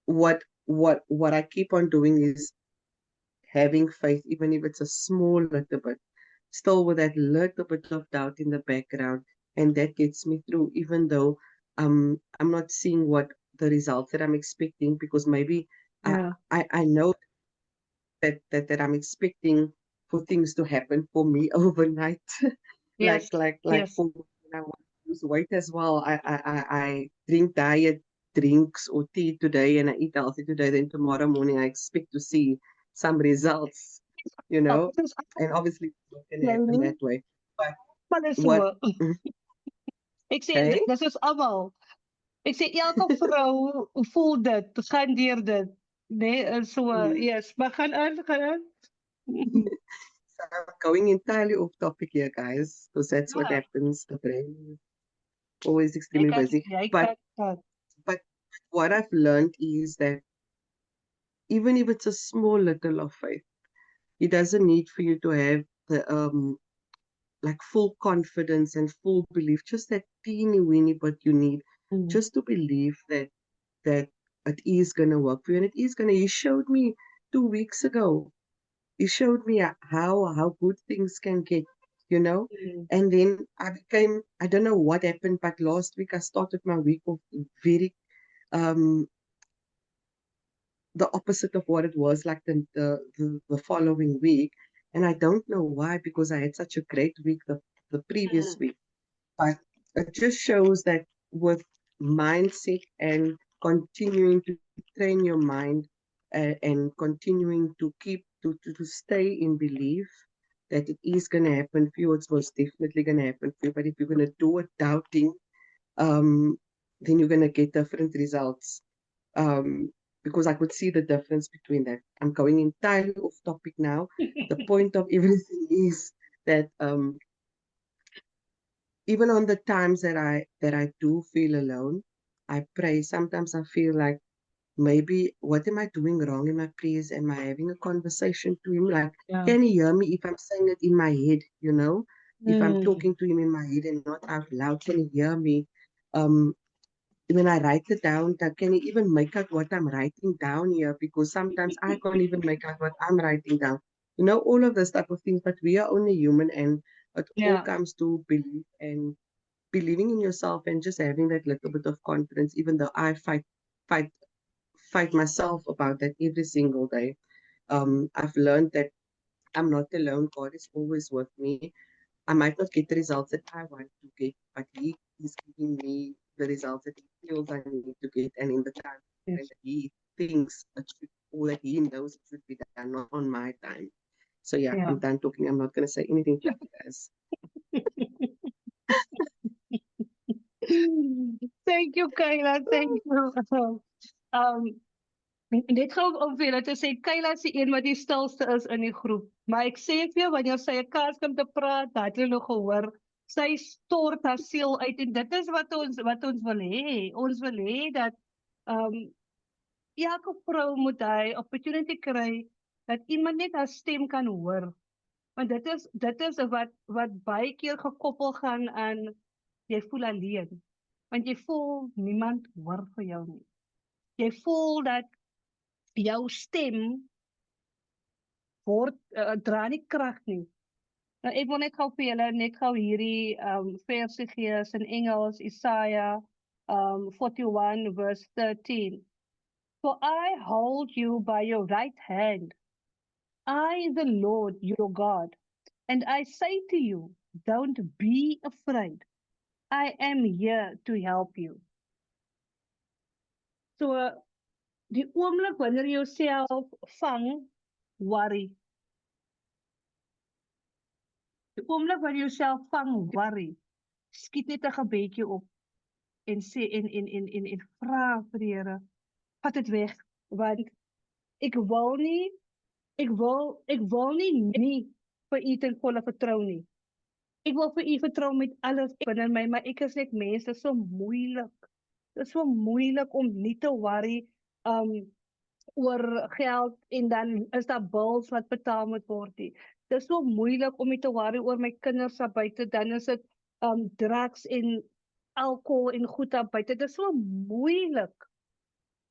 what I keep on doing is having faith, even if it's a small little bit, still with that little bit of doubt in the background, and that gets me through, even though I'm not seeing what the results that I'm expecting, because maybe I Yeah. I know that I'm expecting for things to happen for me overnight, like Yes. like like Yes. for when I want to lose weight as well. I drink diet drinks or tea today, and I eat healthy today. Then tomorrow morning I expect to see some results, Oh, dit is and obviously it's not going to happen afgelopen. that way. But Maar dis what? so. Ek sê Hey, dis is almal. Ek sê elke vrou voel dit, gaan deur dit. Nee, is so yes, maar gaan aan. so I'm going entirely off topic here, guys, because that's what Ja, happens. The brain is always jy extremely kan busy. jy But kan. but what I've learned is that even if it's a small little of faith, it doesn't need for you to have the like full confidence and full belief, just that teeny weeny but you need, Mm. just to believe that it is gonna work for you, and it is gonna. He showed me 2 weeks ago. He showed me how good things can get, you know. Mm. And then I don't know what happened, but last week I started my week of very um the opposite of what it was like the following week. And I don't know why, because I had such a great week the previous week. But it just shows that with mindset and continuing to train your mind, and continuing to to stay in belief that it is going to happen for you, it's most definitely going to happen for you. But if you're going to do it doubting, um, then you're going to get different results. Um, because I could see the difference between that. I'm going entirely off topic now. The point of everything is that even on the times that I do feel alone, I pray. Sometimes I feel like, maybe what am I doing wrong in my prayers? Am I having a conversation to him? Like, Ja. can he hear me if I'm saying it in my head? If I'm Mm. talking to him in my head and not out loud, can he hear me? Um, when I write it down, can he even make out what I'm writing down here? Because sometimes I can't even make out what I'm writing down. All of those type of things, but we are only human, and it all Ja. comes to belief and believing in yourself, and just having that little bit of confidence, even though I fight, fight myself about that every single day. I've learned that I'm not alone. God is always with me. I might not get the results that I want to get, but He is giving me the results that He feels I need to get, and in the time frame Yes. that He thinks it should all that he knows should be done, not on my time. So yeah, Yeah. I'm done talking. I'm not going to say anything to you guys. Thank you, Kayla. Thank you. Net gou om vir julle te sê, Kayla is die een wat die stilste is in die groep. Maar ek sê vir jou, wanneer sy 'n kans kom te praat, het jy nog gehoor, sy stort haar siel uit en dit is wat ons wil hê. Ons wil hê dat elke vrou moet hy opportunity kry dat iemand net haar stem kan hoor. Want dit is wat baie keer gekoppel gaan aan jy voel alleen. Want jy voel niemand hoor vir jou nie. Jy voel dat jou stem word dra nie krag nie. Nou ek wil net gou vir julle net gou hierdie versie gee in Engels, Isaiah 41 verse 13. For I hold you by your right hand, I the Lord your God, and I say to you, don't be afraid. I am here to help you. So die oomblik wanneer jy jouself vang, worry. Die oomblik wanneer jy jouself vang, worry. Skiet net 'n gebedjie op en sê en vra vir die Here, vat dit weg, want ek wil nie vir u ten volle vertrou nie. Ek wil vir u vertrou met alles binne my, maar ek is net mens, dit is so moeilik. Dit is so moeilik om nie te worry oor geld en dan is daar bills wat betaal moet word nie. Dit is so moeilik om nie te worry oor my kinders daar buite, dan is dit drugs en alcohol en goed daar buite. Dit is so moeilik.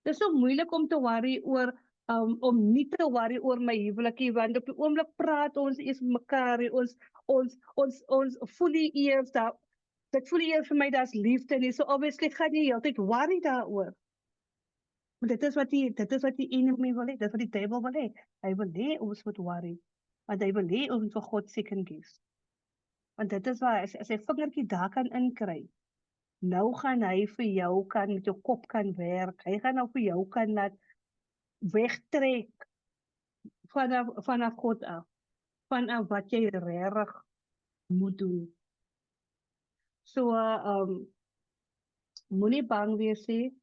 Dit is so moeilik om te worry oor om nie te worry oor my huwelikie, want op die oomblik praat ons eers met mekaar, ons voel nie eers dat dit voel nie eers vir my daar's liefde nie, so obviously gaan jy heeltyd worry daaroor. Maar dit is wat die enemy wil hê, dit is wat die duiwel wil hê. Hy wil hê ons moet worry, want hy wil hê ons vir God second guess. Want dit is waar, as hy vingertjie daar kan inkry, nou gaan hy vir jou kan, met jou kop kan werk, hy gaan nou vir jou kan laat wegtrek vanaf God af, vanaf wat jy regtig moet doen. So, moenie bang wees nie,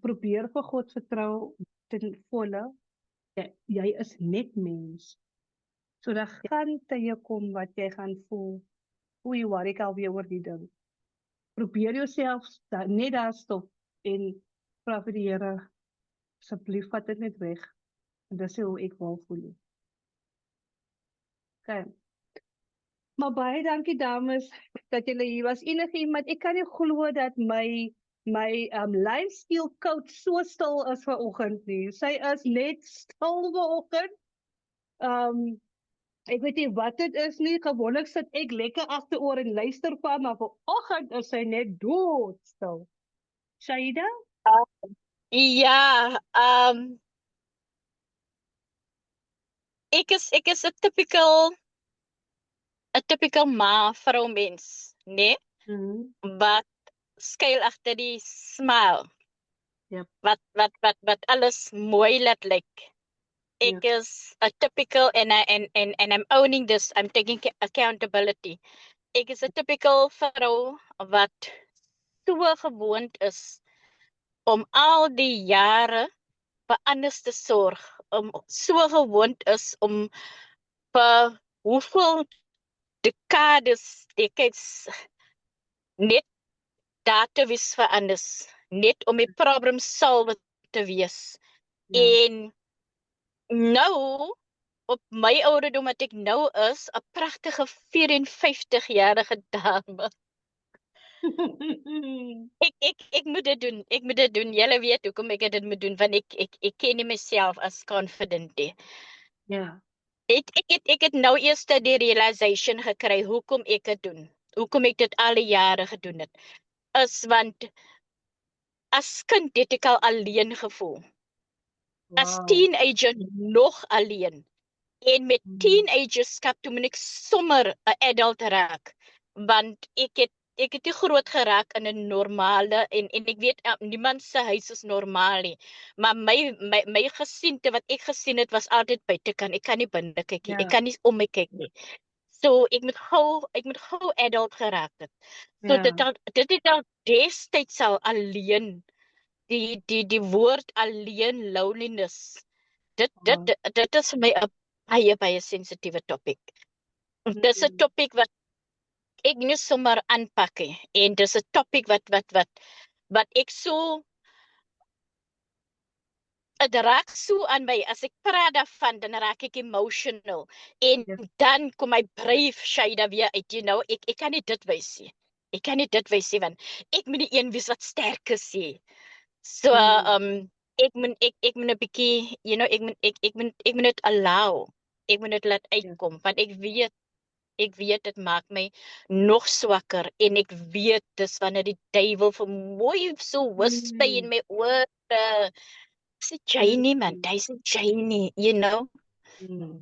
probeer vir God vertrou ten volle, jy is net mens. So, daar gaan tye kom wat jy gaan voel, jy worry ek alweer oor die ding. Probeer jouself net daar stop en vra vir die Here, asseblief vat dit net weg. En dis hoe ek wil voel. Okay. Maar baie dankie dames dat julle hier was. Enige iemand, ek kan nie glo dat my lifestyle coach so stil is vanoggend nie. Sy is net stil vanoggend. Ek weet nie wat dit is nie. Gewoonlik sit ek lekker agteroor en luister van, maar vanoggend is sy net doodstil. Shaida? Ja, ek is 'n typical ma vroumens, né? Wat skuil agter die smile. Yep. Wat alles mooi laat lyk. Ek is a typical and I'm owning this. I'm taking accountability. Ek is 'n typical vrou wat so gewoond is om al die jare vir anders te sorg, om so gewoond is om vir hoeveel decades net daar te wees vir anders, net om die problem solver te wees. En nou, op my ouderdom wat ek nou is, 'n pragtige 54-jarige dame. Ek moet dit doen. Ek moet dit doen. Julle weet hoekom ek dit moet doen, want ek ken nie myself as confident nie. Ja. Ek het nou eers die realization gekry hoekom ek dit doen. Hoekom ek dit al die jare gedoen het. Is want as kind het ek al alleen gevoel. As teenager nog alleen. En met teenagerskap toe moet ek sommer 'n adult raak. Want ek ek het nie groot geraak in 'n normale en ek weet niemand se huis is normaal nie. Maar my gesiente wat ek gesien het was altyd buitekant. Ek kan nie binne kyk nie. Ek kan nie om my kyk nie. So ek moet gou adult geraak het. So dit het al destyds al alleen die woord alleen loneliness. Dit is vir my 'n baie sensitiewe topik. Dis 'n topik wat ek nie sommer aanpak nie. En dis 'n topik wat ek so het raak so aan my. As ek praat daarvan, dan raak ek emotional. En dan kom my brave Shaida weer uit, ek kan nie dit wys nie. Ek kan nie dit wys nie, want ek moet die een wees wat sterk is nie. So, ek moet 'n bietjie, ek moet dit allow. Ek moet dit laat uitkom, want ek weet dit maak my nog swakker en ek weet dis wanneer die duiwel vir mooi so whisper in my oor. Dis jy nie man, dis jy nie,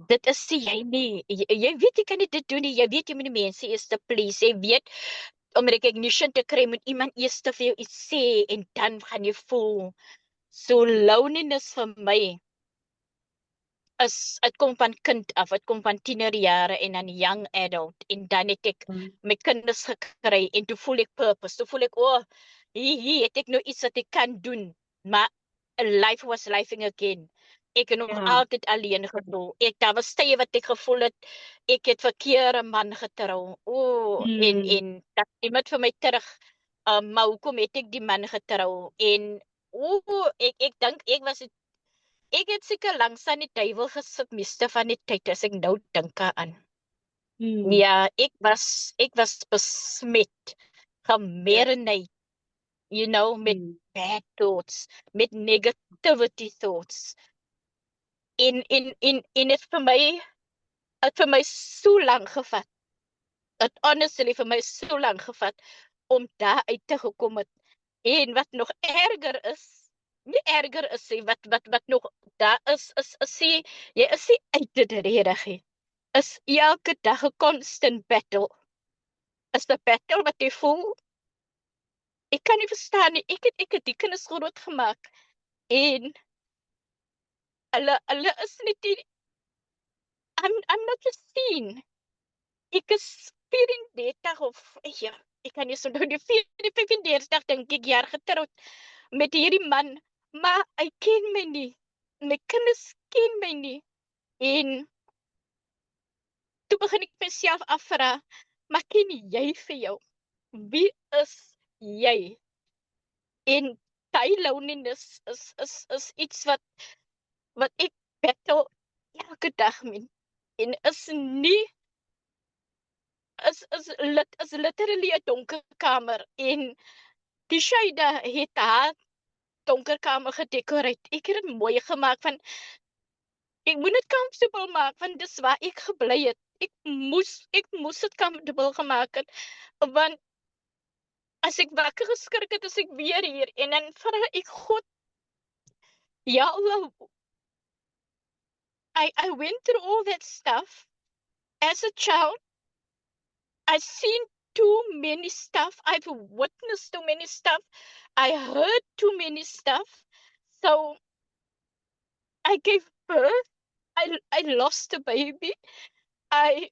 Dit is jy nie. Jy weet jy kan nie dit doen nie. Jy weet jy moet die mense eers te please. Jy weet om recognition te kry moet iemand eers te vir jou iets sê en dan gaan jy voel. So loneliness vir my het kom van kind af, het kom van tienerjare en dan young adult en dan het ek my kinders gekry en toe voel ek purpose, toe voel ek, hier het ek nou iets wat ek kan doen, maar life was lifing again. Ek het nog altyd alleen gevoel. Daar was tye wat ek gevoel het, ek het verkeerde man getrou. En dat iemand vir my terug, maar hoekom het ek die man getrou? En ek dink ek het seker langs aan die duiwel gesit meeste van die tyd as ek nou dink aan. Ja, ek was besmet, gemarineerd, met bad thoughts, met negativity thoughts. En het vir my so lank gevat. Het honestly vir my so lank gevat om daar uit te gekom het. En wat nog erger is, nie erger is nie, wat nog daar is sê, jy is nie uit dit redig nie. Is elke dag 'n constant battle. Is 'n battle wat jy voel. Ek kan nie verstaan nie, ek het die kinders groot gemaak. En hulle is net die, I'm not just seen. Ek is 34 of, ek kan nie so nou die 35 dink ek jaar getroud met hierdie man, maar hy ken my nie. My kinders ken my nie. En toe begin ek myself afvra, maar ken jy vir jou? Wie is jy? En die loneliness is iets wat ek battle elke dag mee. En is nie is literally 'n donker kamer en die Shaida het haar donker kamer gedecoreer. Ek het dit mooi gemaak van ek moet dit comfortable maak want dis waar ek gebly het. Ek moes dit comfortable gemaak het want as ek wakker geskrik het, is ek weer hier en dan vra ek God, ja Allah, I went through all that stuff as a child. I've seen too many stuff. I've witnessed too many stuff. I heard too many stuff. So I gave birth. I lost a baby. I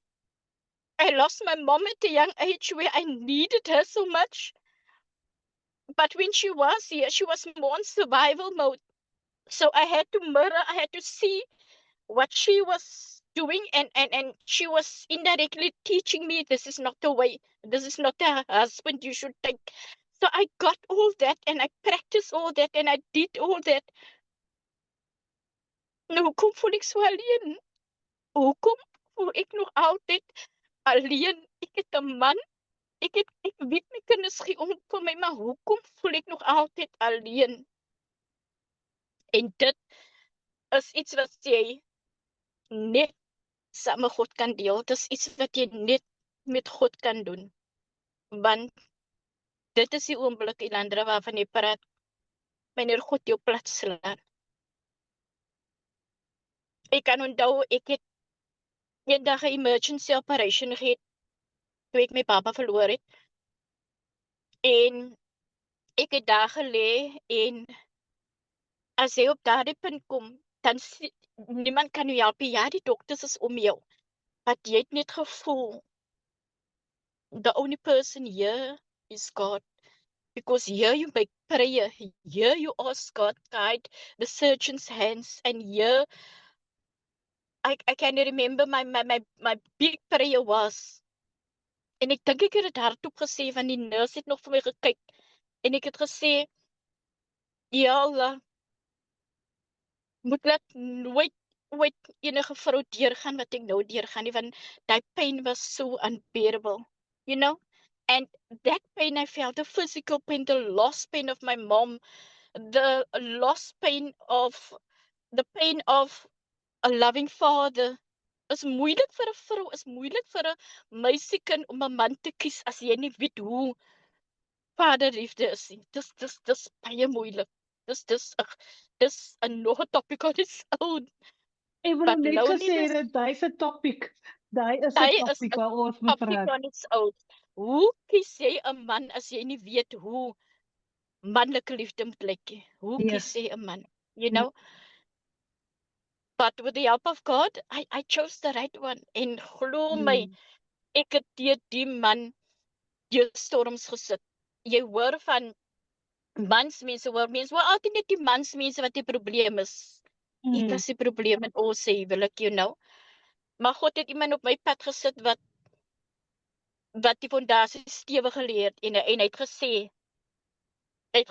lost my mom at a young age where I needed her so much. But when she was here, she was more in survival mode. So I had to mirror, I had to see what she was doing and she was indirectly teaching me this is not the way, this is not the husband you should take. So I got all that and I practiced all that and I did all that. Nou, hoekom voel ek so alleen? Hoekom voel ek nog altyd alleen? Ek het 'n man, ek weet my kinders gee om vir my, maar hoekom voel ek nog altyd alleen? En dit is iets wat jy net saam met God kan deel. Dit is iets wat jy net met God kan doen. Want dit is die oomblik, Elandra, waarvan jy praat, wanneer God jou plat slaan. Ek kan onthou, ek het eendag 'n emergency operation gehad, toe ek my papa verloor het. En ek het daar gelê en as jy op daardie punt kom, dan niemand kan jou help. Ja, die dokters is om jou. Maar jy het net gevoel, the only person here is God. Because here you make prayer, here you ask God guide the surgeon's hands, and here I can remember my big prayer was, en ek dink ek het dit hardop gesê, want die nurse het nog vir my gekyk, en ek het gesê, ja Allah, moet laat nooit enige vrou deurgaan wat ek nou deurgaan nie, want die pain was so unbearable, you know? And that pain I felt, the physical pain, the lost pain of my mom, the lost pain of the pain of a loving father. Is moeilik vir 'n vrou, is moeilik vir 'n meisiekind om 'n man te kies as jy nie weet hoe vaderliefde is nie. Dis baie moeilik. Dis 'n nog 'n topic on its own. Ek wil But net gesê loneliness, dat daai se topic, daai is 'n hy is topic 'n waaroor ons moet topic praat. on its own. Hoe kies jy 'n man as jy nie weet hoe manlike liefde moet lyk nie? Hoe kies jy 'n man? You know? But with the help of God, I chose the right one. En glo my, ek het deur die man deur storms gesit. Jy hoor van mansmense, mense hoor altyd net die mansmense wat die probleem is. Ek was die probleem in ons huwelik, you know. Maar God het iemand op my pad gesit wat die fondasie stewig gelê het, en hy het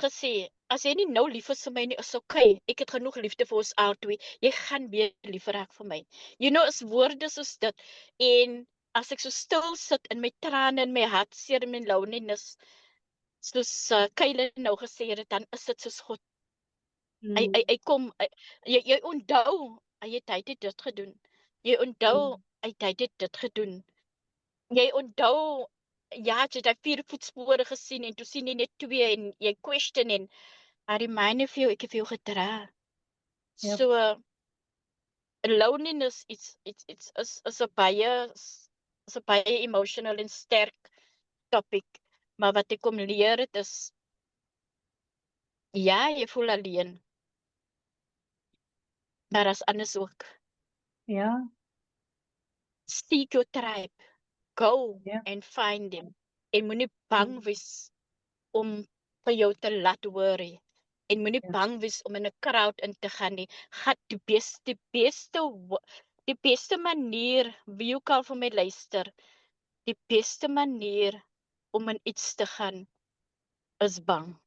gesê, as jy nie nou lief is vir my nie, is okay. Ek het genoeg liefde vir ons albei. Jy gaan weer lief raak vir my. You know, is woorde soos dit. En as ek so stil sit in my trane en my hartseer en my loneliness, soos Kylie nou gesê het, dan is dit soos God. Hy kom, jy onthou, hy het dit gedoen. Jy onthou, hy het dit gedoen. Jy onthou, ja, jy het die 4 voetspore gesien, en toe sien jy net 2, en jy question, en I remind of you, ek het vir jou gedra. Yep. So, loneliness is a baie emotional en sterk topic. Maar wat ek kom leer het is, ja, jy voel alleen. Maar as anders ook. Ja, Seek your tribe. Go Ja. and find them. En moenie bang wees om vir jou te laat worry. En moenie Ja. bang wees om in 'n crowd in te gaan nie. Gaan die beste manier, wie ook al vir my luister, die beste manier om in iets te gaan is bang.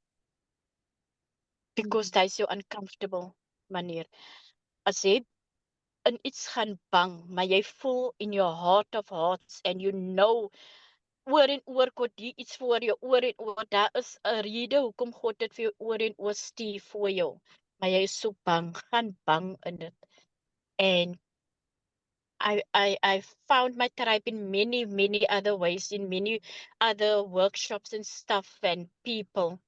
Because that is your uncomfortable manier. As jy in iets gaan bang, maar jy voel in your heart of hearts, and you know, oor en oor God die iets voor jou, oor en oor, daar is 'n rede hoekom God dit vir jou oor en oor stuur vir jou. Maar jy is so bang, gaan bang in dit. And I found my tribe in many other ways, in many other workshops and stuff and people.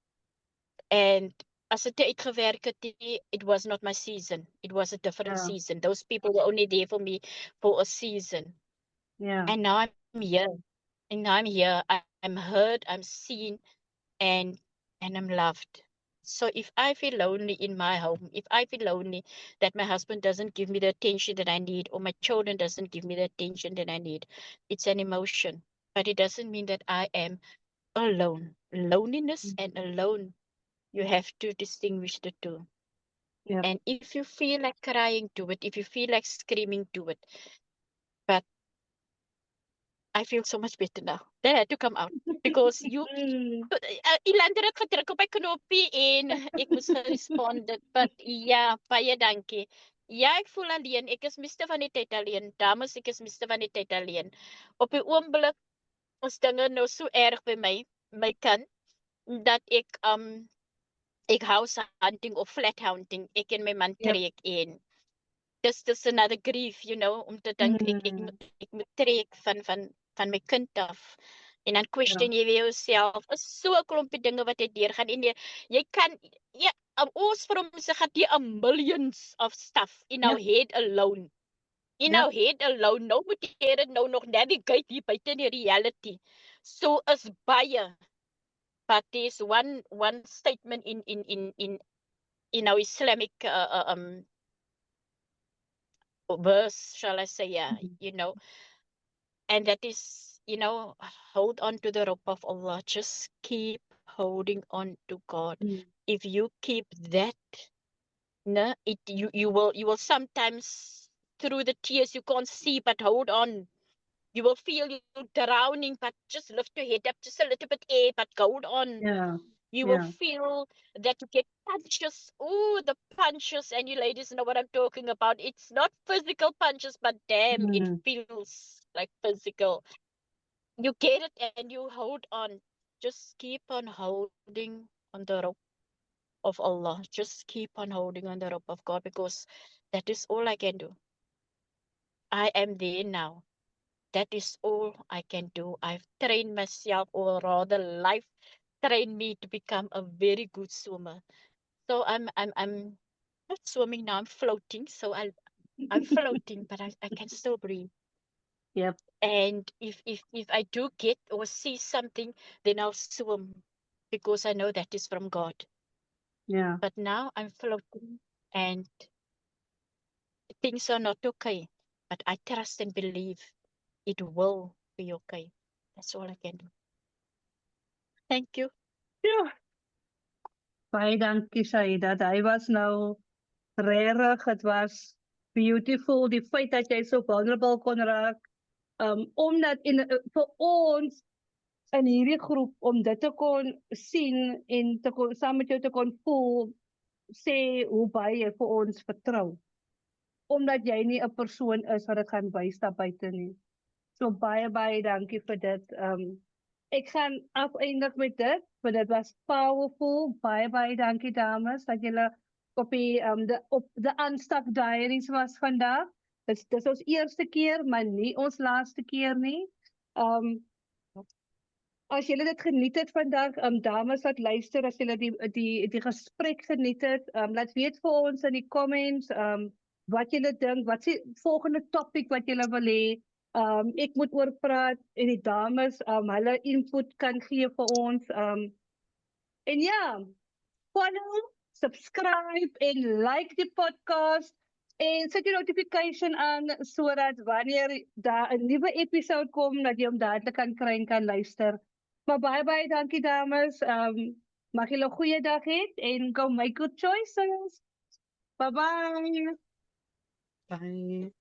And as het uitgewerk het, it was not my season. It was a different Ja. season. Those people were only there for me for a season. ja. And now I'm here. And now I'm here. I'm heard, I'm seen, and I'm loved. So if I feel lonely in my home, if I feel lonely that my husband doesn't give me the attention that I need, or my children doesn't give me the attention that I need, it's an emotion. But it doesn't mean that I am alone. Loneliness and alone, you have to distinguish the two. Yep. And if you feel like crying, do it. If you feel like screaming, do it. But I feel so much better now. That had to come out. Because you, Ilander het gedruk op my knoppie en ek moes gerespond het. But ja, baie dankie. Ja, ek voel alleen. Ek is meeste van die tyd alleen. Dames, ek is meeste van die tyd alleen. Op die oomblik is dinge nou so erg by my kant, dat ek house hunting of flat hunting, ek en my man Yep. trek en dis another grief, you know, om te dink ek moet trek van my kind af. En dan question jy weer jouself, is so 'n klompie dinge wat jy deurgaan, en jy kan, ja, ons vrouens gaan die millions of stuff in our head alone. In our head alone, nou moet jy dit nou nog navigate hier buite in die reality. So is baie but there's one statement in our Islamic verse, shall I say, and that is, hold on to the rope of Allah. Just keep holding on to God. Mm. If you keep that, you will sometimes, through the tears you can't see, but hold on. You will feel you drowning, but just lift your head up just a little bit air, but hold on. Yeah. You will Yeah. feel that you get punches. Oh, the punches, and you ladies know what I'm talking about. It's not physical punches, but damn, it Mm. feels like physical. You get it and you hold on. Just keep on holding on the rope of Allah. Just keep on holding on the rope of God, because that is all I can do. I am there now. That is all I can do. I've trained myself, or rather life trained me to become a very good swimmer. So I'm not swimming now, I'm floating. So I'm floating, but I can still breathe. Yep. And if I do get or see something, then I'll swim, because I know that is from God. Yeah. But now I'm floating and things are not okay. But I trust and believe it will be okay. That's all I can do. Thank you. Ja. Baie dankie, Shaida. Hy was nou regtig, het was beautiful. Die feit dat jy so vulnerable kon raak. Omdat vir ons in hierdie groep, om dit te kon sien en te kon, saam met jou te kon voel, sê hoe baie jy vir ons vertrou. Omdat jy nie 'n persoon is wat dit gaan wys daar buite nie. So baie dankie vir dit. Ek gaan afeindig met dit, want dit was powerful. Baie dankie dames dat julle op die op the Unstuck Diaries was vandag. Dis ons eerste keer, maar nie ons laaste keer nie. As julle dit geniet het vandag, dames wat luister, as julle die gesprek geniet het, laat weet vir ons in die comments, wat julle dink, wat is die volgende topic wat julle wil hê. Ek moet oor praat en die dames, hulle input kan gee vir ons. En ja, follow, subscribe en like die podcast en sit die notification aan sodat wanneer daar 'n nuwe episode kom, dat jy hom dadelik kan kry en kan luister. Maar baie dankie dames. Mag julle 'n goeie dag hê en go make good choices. Bye. Bye.